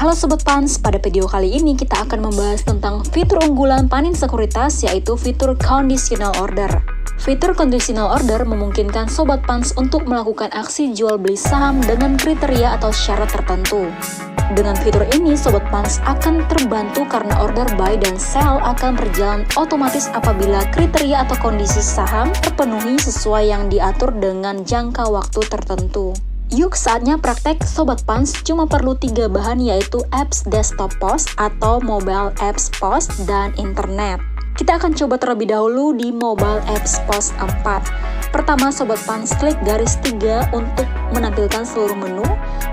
Halo Sobat Pans, pada video kali ini kita akan membahas tentang fitur unggulan Panin Sekuritas, yaitu fitur Conditional Order. Fitur Conditional Order memungkinkan Sobat Pans untuk melakukan aksi jual beli saham dengan kriteria atau syarat tertentu. Dengan fitur ini, Sobat Pans akan terbantu karena order buy dan sell akan berjalan otomatis apabila kriteria atau kondisi saham terpenuhi sesuai yang diatur dengan jangka waktu tertentu. Yuk saatnya praktek. Sobat Pans cuma perlu 3 bahan, yaitu apps desktop POS atau mobile apps POS dan internet. Kita akan coba terlebih dahulu di mobile apps POS 4. Pertama, Sobat Pans klik garis 3 untuk menampilkan seluruh menu.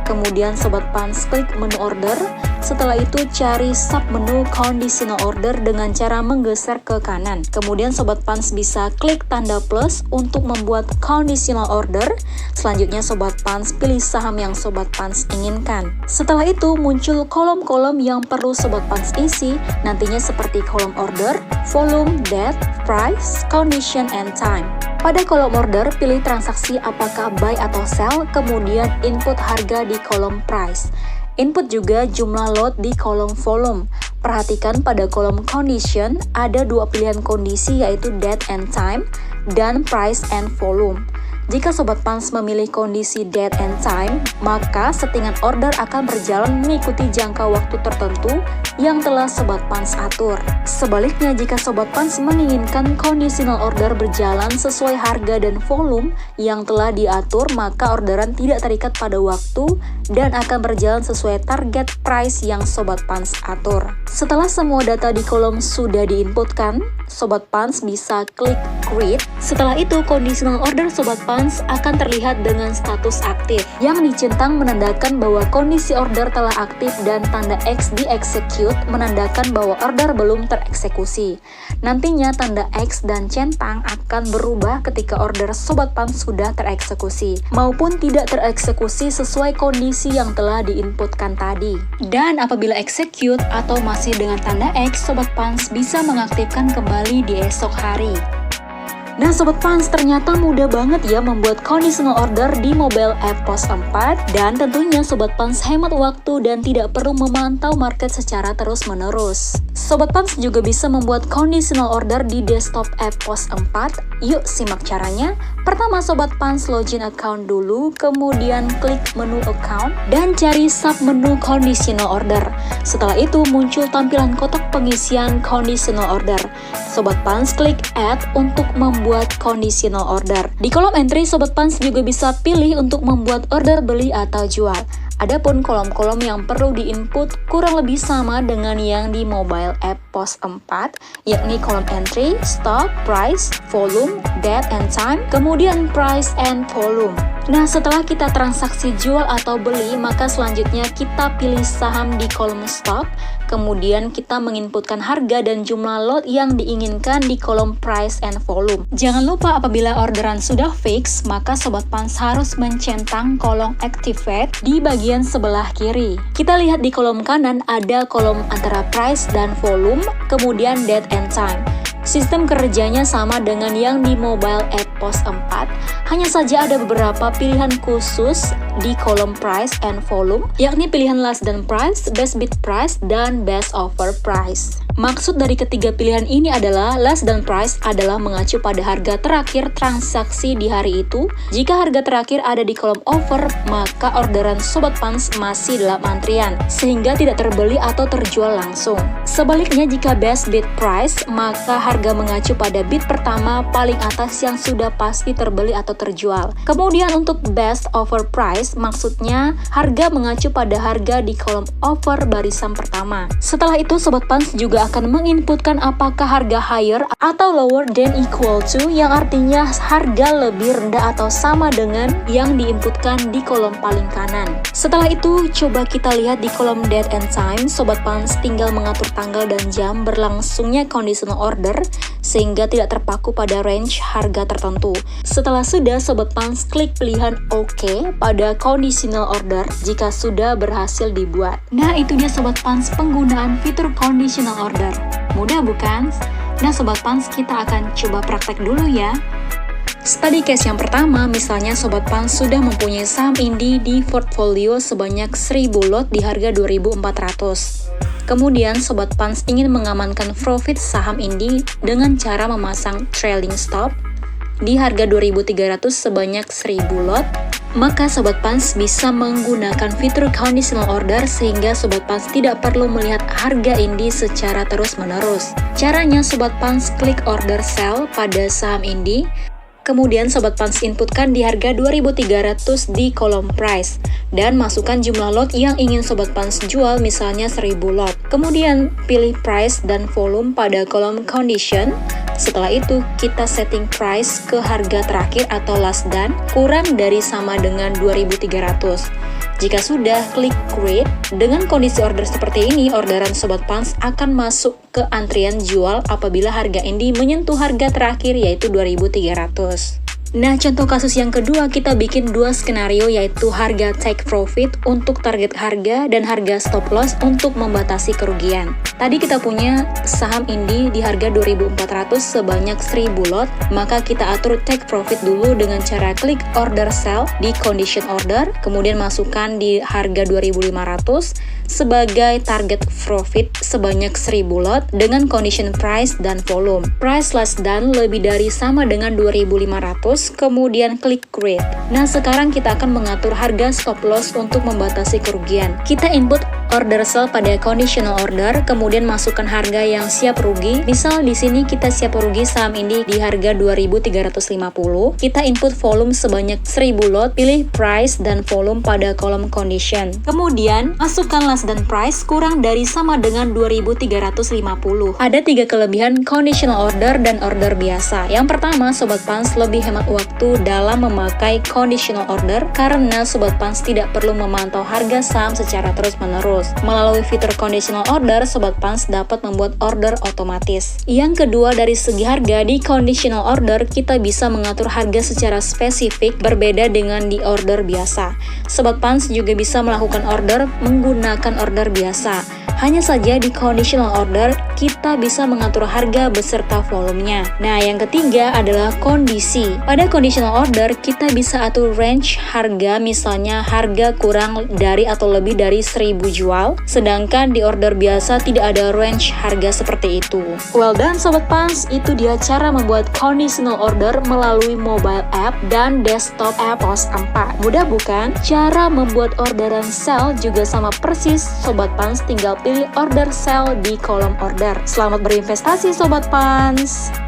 Kemudian Sobat Pans klik menu order. Setelah itu cari sub menu Conditional Order dengan cara menggeser ke kanan. Kemudian Sobat Pans bisa klik tanda plus untuk membuat Conditional Order. Selanjutnya Sobat Pans pilih saham yang Sobat Pans inginkan. Setelah itu muncul kolom-kolom yang perlu Sobat Pans isi, nantinya seperti kolom order, volume, date, price, condition, and time. Pada kolom order, pilih transaksi apakah buy atau sell, kemudian input harga di kolom price. Input juga jumlah lot di kolom volume. Perhatikan pada kolom condition ada 2 pilihan kondisi, yaitu date and time dan price and volume. Jika Sobat Pans memilih kondisi date and time, maka settingan order akan berjalan mengikuti jangka waktu tertentu yang telah Sobat Pans atur. Sebaliknya, jika Sobat Pans menginginkan conditional order berjalan sesuai harga dan volume yang telah diatur, maka orderan tidak terikat pada waktu dan akan berjalan sesuai target price yang Sobat Pans atur. Setelah semua data di kolom sudah diinputkan, Sobat Pans bisa klik create. Setelah itu, conditional order Sobat Pans akan terlihat dengan status aktif. Yang dicentang menandakan bahwa kondisi order telah aktif dan tanda X di execute menandakan bahwa order belum tereksekusi. Nantinya tanda X dan centang akan berubah ketika order Sobat Pans sudah tereksekusi maupun tidak tereksekusi sesuai kondisi yang telah diinputkan tadi. Dan apabila execute atau masih dengan tanda X, Sobat Pans bisa mengaktifkan kembali di esok hari. Nah Sobat Pans, ternyata mudah banget ya membuat conditional order di mobile app POS 4, dan tentunya Sobat Pans hemat waktu dan tidak perlu memantau market secara terus-menerus. Sobat Pans juga bisa membuat conditional order di desktop app POS 4. Yuk simak caranya. Pertama, Sobat Pans login account dulu, kemudian klik menu account dan cari sub menu conditional order. Setelah itu muncul tampilan kotak pengisian conditional order. Sobat Pans klik add untuk membuat conditional order. Di kolom entry, Sobat Pans juga bisa pilih untuk membuat order beli atau jual. Adapun kolom-kolom yang perlu diinput kurang lebih sama dengan yang di mobile app POS 4, yakni kolom entry, stock, price, volume, date and time, kemudian price and volume. Nah, setelah kita transaksi jual atau beli, maka selanjutnya kita pilih saham di kolom stock, kemudian kita menginputkan harga dan jumlah lot yang diinginkan di kolom price and volume. Jangan lupa apabila orderan sudah fix, maka Sobat Pans harus mencentang kolom activate di bagian sebelah kiri. Kita lihat di kolom kanan ada kolom antara price dan volume, kemudian date and time. Sistem kerjanya sama dengan yang di mobile app POS 4, hanya saja ada beberapa pilihan khusus di kolom price and volume, yakni pilihan last dan price, best bid price, dan best offer price. Maksud dari ketiga pilihan ini adalah last dan price adalah mengacu pada harga terakhir transaksi di hari itu. Jika harga terakhir ada di kolom offer, maka orderan Sobat Pans masih dalam antrian, sehingga tidak terbeli atau terjual langsung. Sebaliknya, jika best bid price, maka harga mengacu pada bid pertama paling atas yang sudah pasti terbeli atau terjual. Kemudian untuk best offer price, maksudnya harga mengacu pada harga di kolom offer barisan pertama. Setelah itu, Sobat Pans juga akan menginputkan apakah harga higher atau lower than equal to, yang artinya harga lebih rendah atau sama dengan yang diinputkan di kolom paling kanan. Setelah itu, coba kita lihat di kolom date and time. Sobat Pans tinggal mengatur tanggal dan jam berlangsungnya conditional order sehingga tidak terpaku pada range harga tertentu. Setelah sudah, Sobat Pans klik pilihan OK pada conditional order jika sudah berhasil dibuat. Nah, itu dia Sobat Pans penggunaan fitur conditional order. Mudah bukan? Nah Sobat Pans, kita akan coba praktek dulu ya. Study case yang pertama, misalnya Sobat Pans sudah mempunyai saham Indi di portfolio sebanyak 1000 lot di harga 2400. Kemudian Sobat Pans ingin mengamankan profit saham Indi dengan cara memasang trailing stop di harga 2300 sebanyak 1000 lot. Maka Sobat Pans bisa menggunakan fitur conditional order sehingga Sobat Pans tidak perlu melihat harga Indi secara terus-menerus. Caranya Sobat Pans klik order sell pada saham Indi, kemudian Sobat Pans inputkan di harga 2300 di kolom price dan masukkan jumlah lot yang ingin Sobat Pans jual, misalnya 1000 lot. Kemudian pilih price dan volume pada kolom condition. Setelah itu, kita setting price ke harga terakhir atau last done kurang dari sama dengan 2300. Jika sudah, klik create. Dengan kondisi order seperti ini, orderan Sobat Pans akan masuk ke antrian jual apabila harga Indi menyentuh harga terakhir yaitu 2300. Nah, contoh kasus yang kedua, kita bikin dua skenario yaitu harga take profit untuk target harga dan harga stop loss untuk membatasi kerugian. Tadi kita punya saham Indi di harga 2400 sebanyak 1000 lot, maka kita atur take profit dulu dengan cara klik order sell di condition order, kemudian masukkan di harga 2500 sebagai target profit sebanyak 1000 lot dengan condition price dan volume. Price less than lebih dari sama dengan 2500, kemudian klik create. Nah, sekarang kita akan mengatur harga stop loss untuk membatasi kerugian. Kita input order sell pada conditional order, kemudian masukkan harga yang siap rugi. Misal di sini kita siap rugi saham Indi di harga 2350. Kita input volume sebanyak 1000 lot, pilih price dan volume pada kolom condition. Kemudian masukkan less than price kurang dari sama dengan 2350. Ada 3 kelebihan conditional order dan order biasa. Yang pertama, Sobat Pans lebih hemat waktu dalam memakai conditional order karena Sobat Pans tidak perlu memantau harga saham secara terus-menerus. Melalui fitur conditional order, Sobat Pans dapat membuat order otomatis. Yang kedua, dari segi harga, di conditional order kita bisa mengatur harga secara spesifik berbeda dengan di order biasa. Sobat Pans juga bisa melakukan order menggunakan order biasa. Hanya saja di conditional order, kita bisa mengatur harga beserta volumenya. Nah, yang ketiga adalah kondisi. Pada conditional order, kita bisa atur range harga, misalnya harga kurang dari atau lebih dari 1000 jual, sedangkan di order biasa tidak ada range harga seperti itu. Well done Sobat Pans, itu dia cara membuat conditional order melalui mobile app dan desktop app Pos 4. Mudah bukan? Cara membuat orderan sell juga sama persis, Sobat Pans tinggal pilih order sell di kolom order. Selamat berinvestasi Sobat Pans!